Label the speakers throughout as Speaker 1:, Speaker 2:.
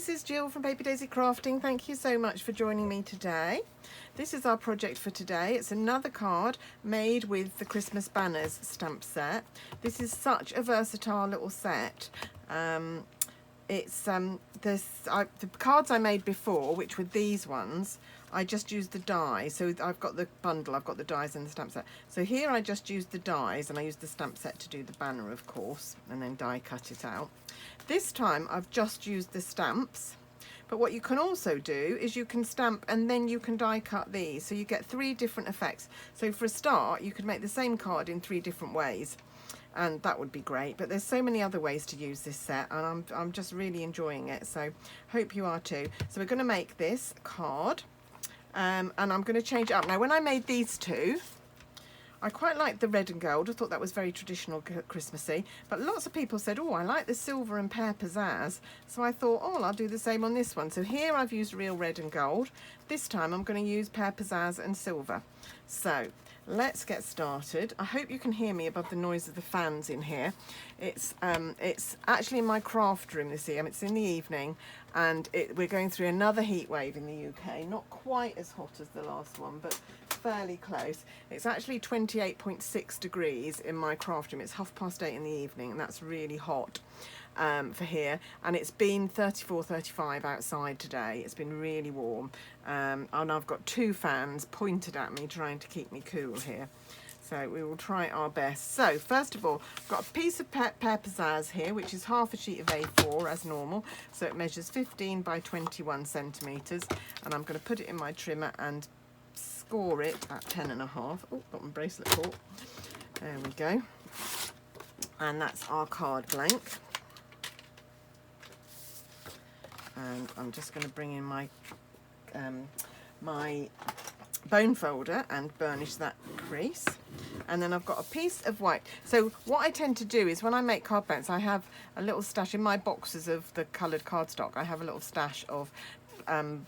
Speaker 1: this is Jill from Baby Daisy Crafting. Thank you so much for joining me today. This is our project for today. It's another card made with the Christmas Banners stamp set. This is such a versatile little set. The cards I made before, which were these ones, I just used the die. So I've got the bundle, I've got the dies and the stamp set. So here I just used the dies and I used the stamp set to do the banner, of course, and then die cut it out. This time I've just used the stamps, but what you can also do is you can stamp and then you can die cut these, so you get 3 different effects. So for a start you could make the same card in 3 different ways, and that would be great, but there's so many other ways to use this set, and I'm just really enjoying it, so hope you are too. So we're going to make this card, and I'm going to change it up. Now when I made these two, I quite liked the red and gold. I thought that was very traditional Christmassy, but lots of people said, oh, I like the silver and pear pizzazz, so I thought, oh, I'll do the same on this one. So here I've used real red and gold. This time I'm going to use pear pizzazz and silver. So let's get started. I hope you can hear me above the noise of the fans in here. It's actually in my craft room this year. It's in the evening, and we're going through another heat wave in the UK. Not quite as hot as the last one, but fairly close. It's actually 28.6 degrees in my craft room. It's 8:30 in the evening, and that's really hot for here, and it's been 34, 35 outside today. It's been really warm, and I've got 2 fans pointed at me trying to keep me cool here, so we will try our best. So first of all, I've got a piece of pear pizzazz here, which is half a sheet of A4 as normal, so it measures 15 by 21 centimeters, and I'm going to put it in my trimmer and score it at 10.5. Oh, got my bracelet caught. There we go. And that's our card blank. And I'm just going to bring in my my bone folder and burnish that crease. And then I've got a piece of white. So what I tend to do is when I make card blanks, I have a little stash in my boxes of the coloured cardstock. I have a little stash of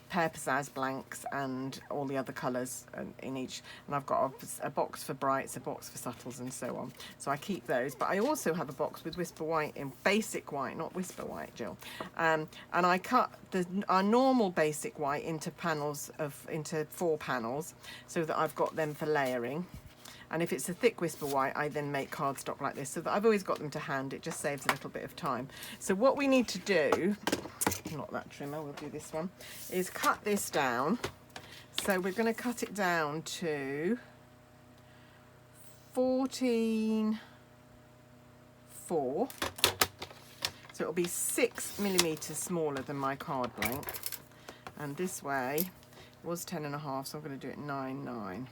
Speaker 1: pear pizzazz blanks and all the other colours in each, and I've got a box for brights, a box for subtles, and so on, so I keep those. But I also have a box with whisper white in, basic white, not whisper white, Jill, and I cut our normal basic white into into 4 panels, so that I've got them for layering. And if it's a thick whisper white, I then make cardstock like this, so that I've always got them to hand. It just saves a little bit of time. So what we need to do, not that trimmer, we'll do this one, is cut this down. So we're going to cut it down to 14.4. So it'll be 6 millimeters smaller than my card blank. And this way it was 10.5, so I'm going to do it 9.9.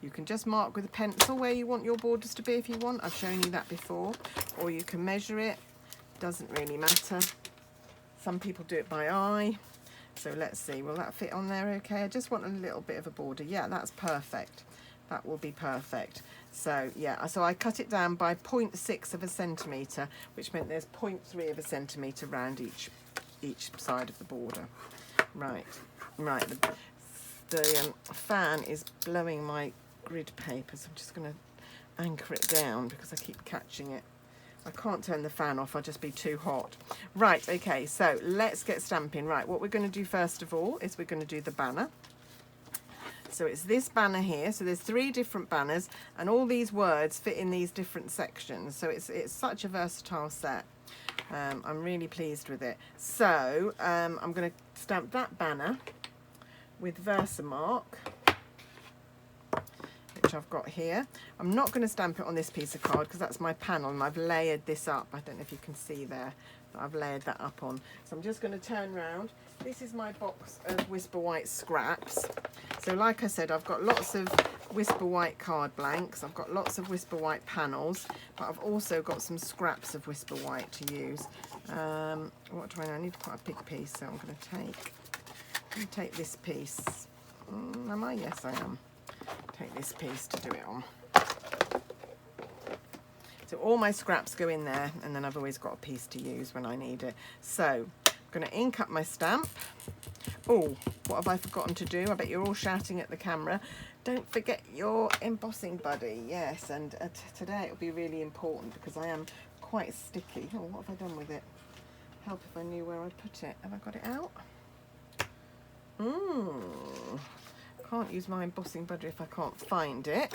Speaker 1: You can just mark with a pencil where you want your borders to be if you want. I've shown you that before. Or you can measure it. Doesn't really matter. Some people do it by eye. So let's see. Will that fit on there okay? I just want a little bit of a border. Yeah, that's perfect. That will be perfect. So yeah, so I cut it down by 0.6 of a centimetre, which meant there's 0.3 of a centimetre around each side of the border. Right. The fan is blowing my grid paper, so I'm just going to anchor it down because I keep catching it. I can't turn the fan off, I'll just be too hot. Right, okay, so let's get stamping. Right, what we're going to do first of all is we're going to do the banner. So it's this banner here, so there's 3 different banners, and all these words fit in these different sections, so it's such a versatile set. I'm really pleased with it. So I'm going to stamp that banner with Versamark, which I've got here. I'm not going to stamp it on this piece of card because that's my panel, and I've layered this up. I don't know if you can see there, but I've layered that up on. So I'm just going to turn around. This is my box of Whisper White scraps. So like I said, I've got lots of Whisper White card blanks. I've got lots of Whisper White panels, but I've also got some scraps of Whisper White to use. What do I know? I need quite a big piece, so I'm going to take this piece. Am I? Yes, I am. Take this piece to do it on. So all my scraps go in there, and then I've always got a piece to use when I need it. So I'm going to ink up my stamp. Oh, what have I forgotten to do? I bet you're all shouting at the camera. Don't forget your embossing buddy. Yes, and today it'll be really important because I am quite sticky. Oh, what have I done with it? Help if I knew where I put it. Have I got it out? Can't use my embossing buddy if I can't find it.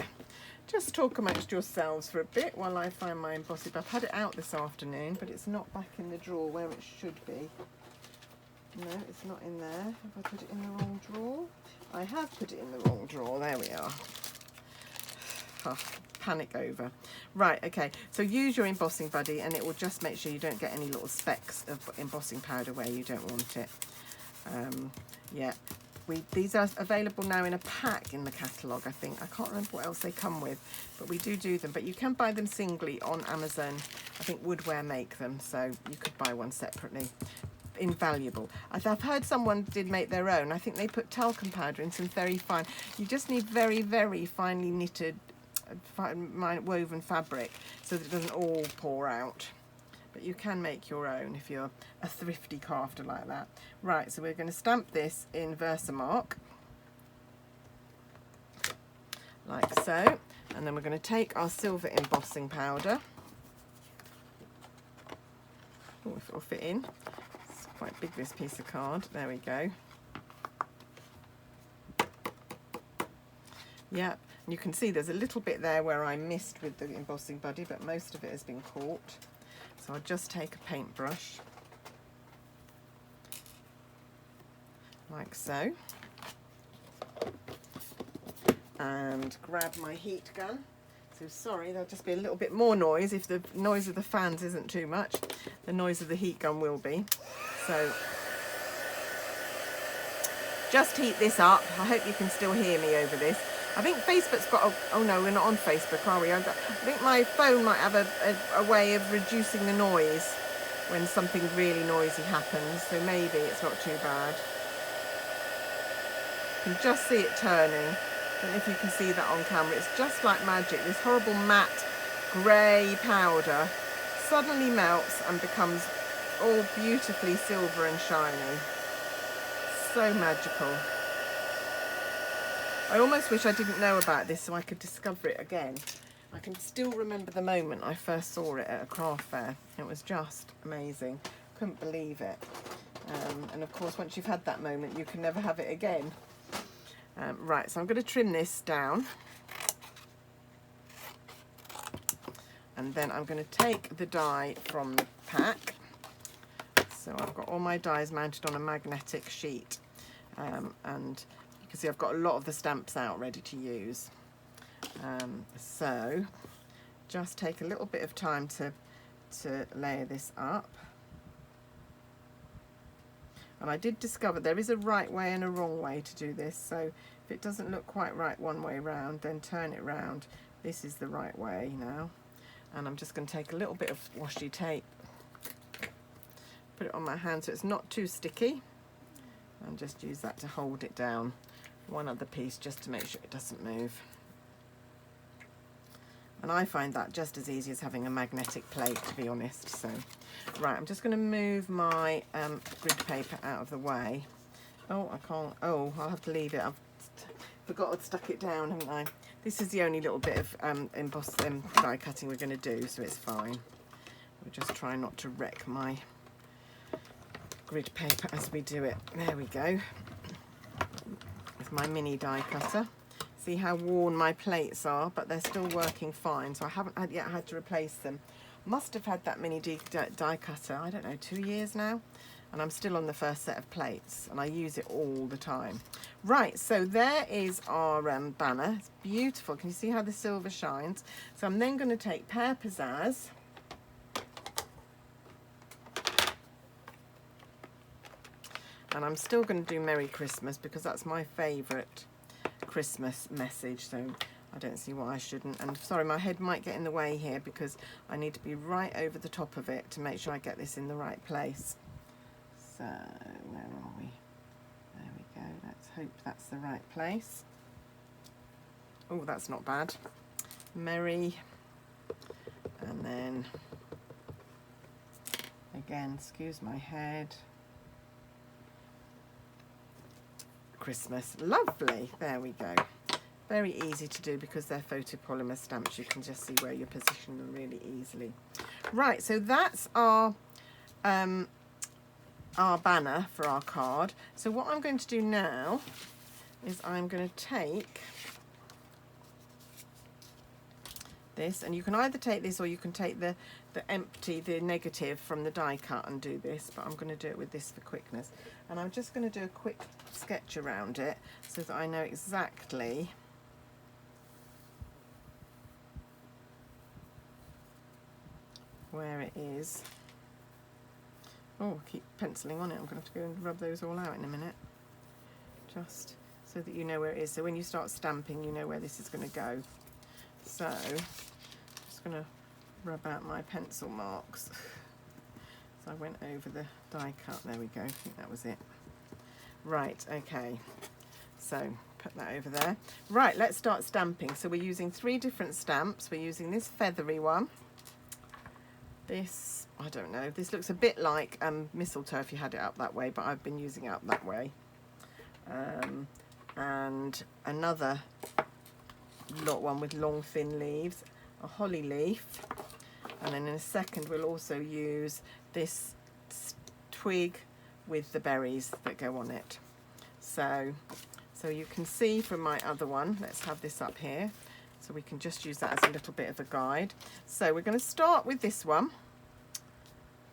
Speaker 1: Just talk amongst yourselves for a bit while I find my embossing buddy. I've had it out this afternoon, but it's not back in the drawer where it should be. No, it's not in there. Have I put it in the wrong drawer? I have put it in the wrong drawer. There we are. Panic over. Right, okay. So use your embossing buddy and it will just make sure you don't get any little specks of embossing powder where you don't want it. Yeah. These are available now in a pack in the catalogue, I think. I can't remember what else they come with, but we do them. But you can buy them singly on Amazon. I think Woodware make them, so you could buy one separately. Invaluable. I've heard someone did make their own. I think they put talcum powder in some very fine. You just need very, very finely knitted, woven fabric so that it doesn't all pour out. But you can make your own if you're a thrifty crafter like that. Right, so we're going to stamp this in Versamark, like so, and then we're going to take our silver embossing powder. Oh, if it'll fit in. It's quite big, this piece of card. There we go. Yep, and you can see there's a little bit there where I missed with the embossing buddy, but most of it has been caught. So I'll just take a paintbrush, like so, and grab my heat gun. So sorry, there'll just be a little bit more noise. If the noise of the fans isn't too much, the noise of the heat gun will be. So just heat this up. I hope you can still hear me over this. I think Facebook's got oh no, we're not on Facebook, are we? I think my phone might have a way of reducing the noise when something really noisy happens, so maybe it's not too bad. You can just see it turning. I don't know if you can see that on camera. It's just like magic. This horrible matte grey powder suddenly melts and becomes all beautifully silver and shiny. So magical. I almost wish I didn't know about this so I could discover it again. I can still remember the moment I first saw it at a craft fair. It was just amazing. Couldn't believe it. And of course, once you've had that moment, you can never have it again. Right, so I'm going to trim this down. And then I'm going to take the die from the pack. So I've got all my dies mounted on a magnetic sheet. And you can see I've got a lot of the stamps out ready to use. So just take a little bit of time to layer this up. And I did discover there is a right way and a wrong way to do this. So if it doesn't look quite right one way round, then turn it round. This is the right way now. And I'm just going to take a little bit of washi tape, put it on my hand so it's not too sticky, and just use that to hold it down. One other piece just to make sure it doesn't move. And I find that just as easy as having a magnetic plate, to be honest. So, right, I'm just going to move my grid paper out of the way. Oh, I can't. Oh, I'll have to leave it. I've forgot I'd stuck it down, haven't I? This is the only little bit of die cutting we're going to do, so it's fine. We'll just try not to wreck my grid paper as we do it. There we go. With my mini die cutter. See how worn my plates are, but they're still working fine, so I haven't yet had to replace them. Must have had that mini die cutter, I don't know, 2 years now, and I'm still on the first set of plates, and I use it all the time. Right, so there is our banner. It's beautiful. Can you see how the silver shines? So I'm then going to take Pear Pizzazz, and I'm still going to do Merry Christmas because that's my favourite Christmas message, so I don't see why I shouldn't. And sorry, my head might get in the way here because I need to be right over the top of it to make sure I get this in the right place. So where are we? There we go. Let's hope that's the right place. Oh, that's not bad. Merry, and then again, excuse my head, Christmas. Lovely. There we go. Very easy to do because they're photopolymer stamps. You can just see where you position them really easily. Right, so that's our our banner for our card. So what I'm going to do now is I'm going to take this, and you can either take this or you can take the negative from the die cut and do this, but I'm going to do it with this for quickness. And I'm just going to do a quick sketch around it so that I know exactly where it is. Oh, keep penciling on it. I'm going to have to go and rub those all out in a minute, just so that you know where it is. So when you start stamping, you know where this is going to go. So I'm just going to rub out my pencil marks. So I went over the die cut. There we go. I think that was it. Right, okay. So put that over there. Right, let's start stamping. So we're using 3 different stamps. We're using this feathery one. This, I don't know, this looks a bit like mistletoe if you had it up that way, but I've been using it up that way. And another one with long thin leaves, a holly leaf, and then in a second we'll also use this twig with the berries that go on it. So you can see from my other one, let's have this up here, so we can just use that as a little bit of a guide. So we're going to start with this one,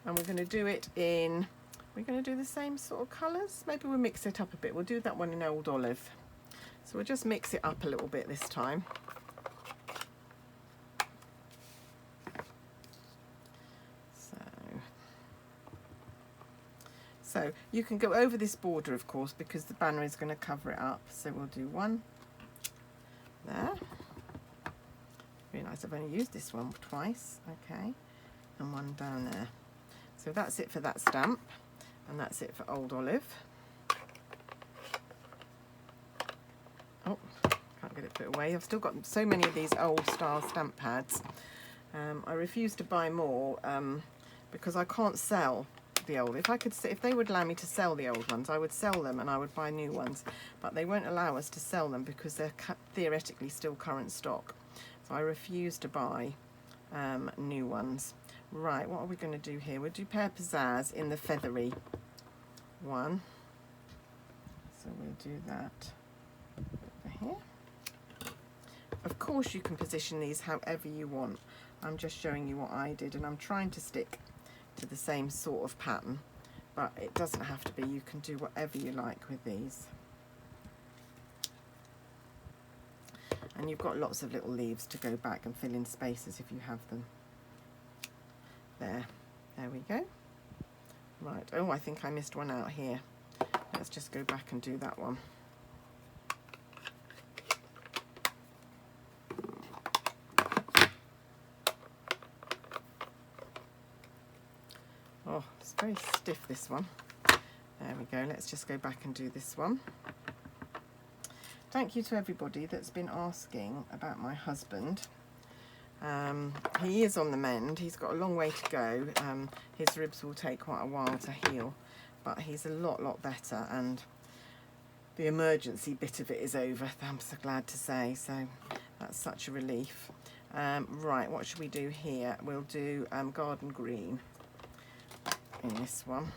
Speaker 1: and we're going to do it in, we're going to do the same sort of colours. Maybe we'll mix it up a bit. We'll do that one in Old Olive. So we'll just mix it up a little bit this time. So you can go over this border, of course, because the banner is going to cover it up. So we'll do one there. Realise I've only used this one twice, okay, and one down there. So that's it for that stamp, and that's it for Old Olive. Oh, can't get it put away. I've still got so many of these old style stamp pads. I refuse to buy more because I can't sell the old. If they would allow me to sell the old ones, I would sell them and I would buy new ones, but they won't allow us to sell them because they're theoretically still current stock. So I refuse to buy new ones. Right, what are we going to do here? We'll do Pear Pizzazz in the feathery one. So we'll do that over here. Of course you can position these however you want. I'm just showing you what I did, and I'm trying to stick to the same sort of pattern, but it doesn't have to be. You can do whatever you like with these. And you've got lots of little leaves to go back and fill in spaces if you have them. There we go. Right, oh, I think I missed one out here. Let's just go back and do that one. Oh, it's very stiff, this one. There we go. Let's just go back and do this one. Thank you to everybody that's been asking about my husband. He is on the mend. He's got a long way to go. His ribs will take quite a while to heal, but he's a lot better, and the emergency bit of it is over, I'm so glad to say. So that's such a relief. Right, what should we do here? We'll do garden green in this one.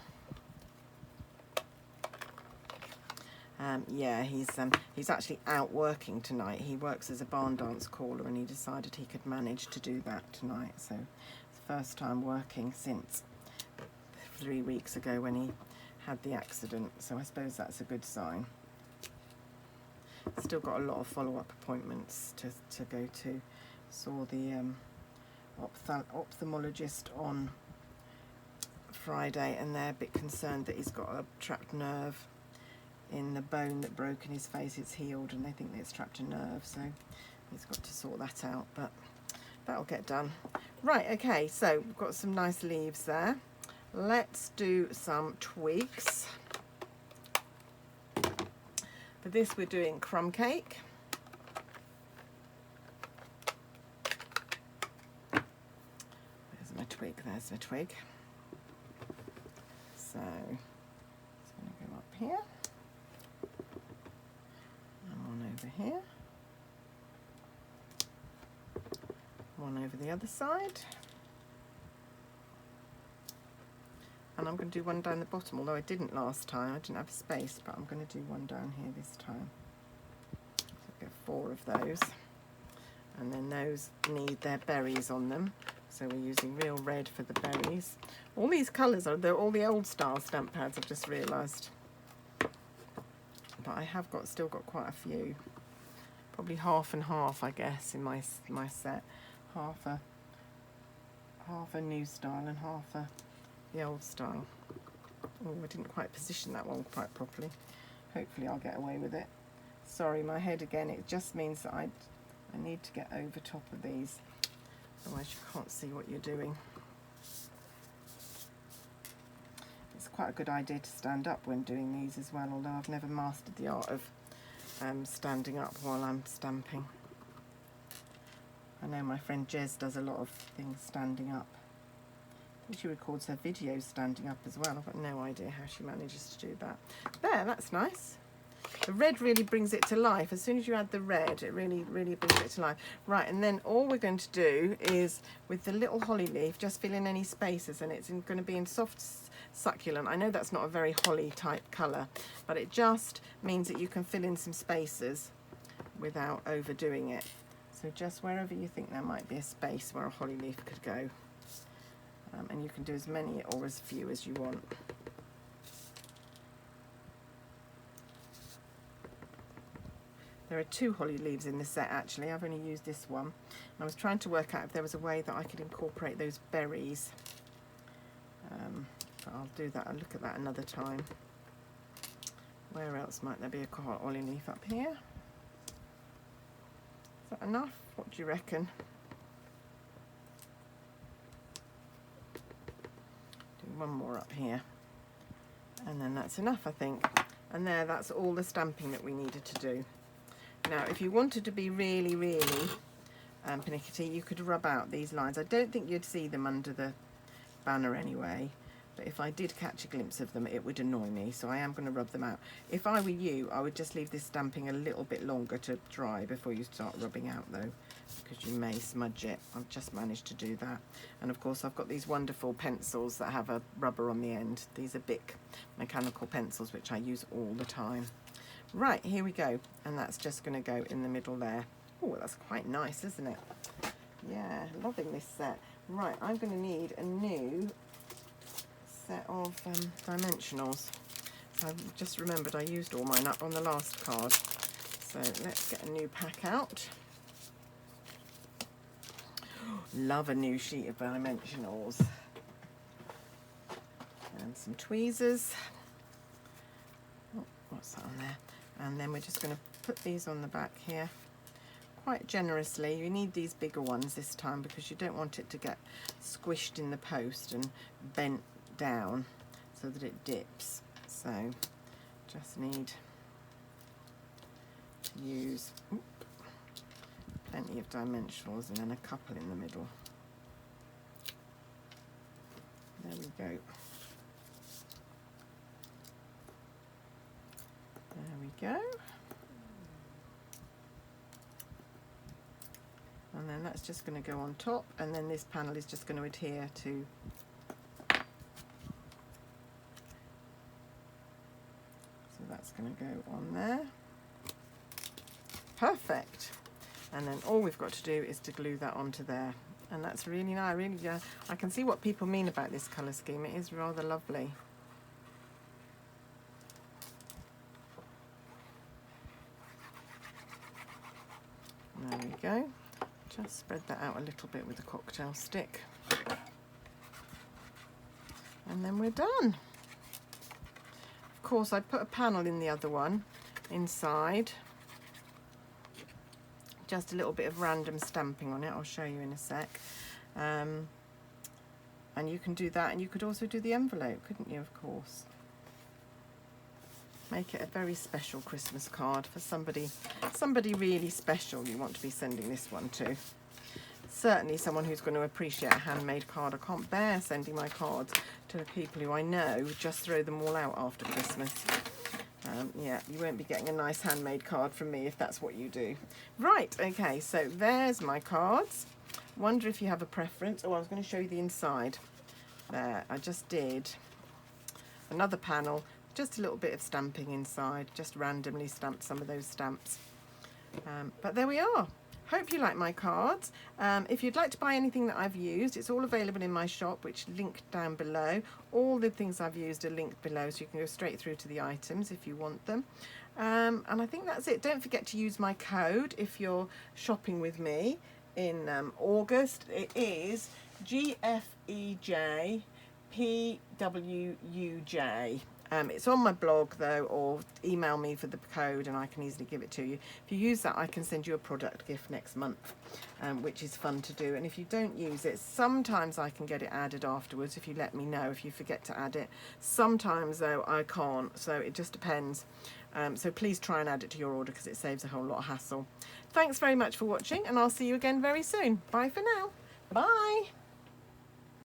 Speaker 1: Yeah, he's actually out working tonight. He works as a barn dance caller, and he decided he could manage to do that tonight. So it's the first time working since 3 weeks ago when he had the accident. So I suppose that's a good sign. Still got a lot of follow-up appointments to go to. Saw the ophthalmologist on Friday, and they're a bit concerned that he's got a trapped nerve in the bone that broke in his face. It's healed, and they think that it's trapped a nerve, so he's got to sort that out, but that'll get done. Right, okay, so we've got some nice leaves there. Let's do some twigs. For this we're doing crumb cake. There's my twig, there's my twig. So it's going to go up here. Over here, one over the other side, And I'm going to do one down the bottom, although I didn't last time. I didn't have space, but I'm going to do one down here this time. So get 4 of those. And then those need their berries on them. So we're using real red for the berries. All these colours are all the old style stamp pads, I've just realised. But I have still got quite a few. Probably half and half, I guess, in my set. Half a new style and half the old style. Oh, I didn't quite position that one quite properly. Hopefully I'll get away with it. Sorry, my head again. It just means that I need to get over top of these. Otherwise you can't see what you're doing. It's quite a good idea to stand up when doing these as well, although I've never mastered the art of standing up while I'm stamping. I know my friend Jez does a lot of things standing up. I think she records her videos standing up as well. I've got no idea how she manages to do that. There, that's nice. The red really brings it to life. As soon as you add the red, it really brings it to life. Right, and then all we're going to do is, with the little holly leaf, just fill in any spaces, and it's going to be in soft succulent. I know that's not a very holly type colour, but it just means that you can fill in some spaces without overdoing it. So just wherever you think there might be a space where a holly leaf could go. And you can do as many or as few as you want. There are 2 holly leaves in this set actually. I've only used this one. And I was trying to work out if there was a way that I could incorporate those berries. But I'll do that. I'll look at that another time. Where else might there be a holly leaf? Up here? Is that enough? What do you reckon? Do one more up here. And then that's enough, I think. And there, that's all the stamping that we needed to do. Now, if you wanted to be really pernickety, you could rub out these lines. I don't think you'd see them under the banner anyway, but if I did catch a glimpse of them, it would annoy me, so I am going to rub them out. If I were you, I would just leave this stamping a little bit longer to dry before you start rubbing out, though, because you may smudge it. I've just managed to do that. And of course, I've got these wonderful pencils that have a rubber on the end. These are Bic mechanical pencils, which I use all the time. Right, here we go, and that's just going to go in the middle there. Oh, that's quite nice, isn't it? Yeah, loving this set. Right, I'm going to need a new set of dimensionals. So I've just remembered I used all mine up on the last card. So let's get a new pack out. Love a new sheet of dimensionals. And some tweezers. Oh, what's that on there? And then we're just going to put these on the back here quite generously. You need these bigger ones this time because you don't want it to get squished in the post and bent down so that it dips. So just need to use plenty of dimensionals and then a couple in the middle. There we go. There we go. And then that's just going to go on top, and then this panel is just going to adhere to so that's going to go on there. Perfect. And then all we've got to do is to glue that onto there, and that's really nice. I can see what people mean about this colour scheme. It is rather lovely. There we go. Just spread that out a little bit with a cocktail stick. And then we're done. Of course, I put a panel in the other one inside. Just a little bit of random stamping on it. I'll show you in a sec. And you can do that, and you could also do the envelope, couldn't you, of course? Make it a very special Christmas card for somebody really special you want to be sending this one to. Certainly someone who's going to appreciate a handmade card. I can't bear sending my cards to the people who I know just throw them all out after Christmas. Yeah, you won't be getting a nice handmade card from me if that's what you do. Right, okay, so there's my cards. Wonder if you have a preference. Oh, I was going to show you the inside. There, I just did another panel, just a little bit of stamping inside, just randomly stamped some of those stamps. But there we are. Hope you like my cards. If you'd like to buy anything that I've used, it's all available in my shop, which is linked down below. All the things I've used are linked below, so you can go straight through to the items if you want them. And I think that's it. Don't forget to use my code if you're shopping with me in August. It is GFEJPWUJ. It's on my blog though, or email me for the code and I can easily give it to you. If you use that, I can send you a product gift next month, which is fun to do. And if you don't use it, sometimes I can get it added afterwards if you let me know, if you forget to add it. Sometimes though I can't, so it just depends. So please try and add it to your order because it saves a whole lot of hassle. Thanks very much for watching, and I'll see you again very soon. Bye for now. Bye.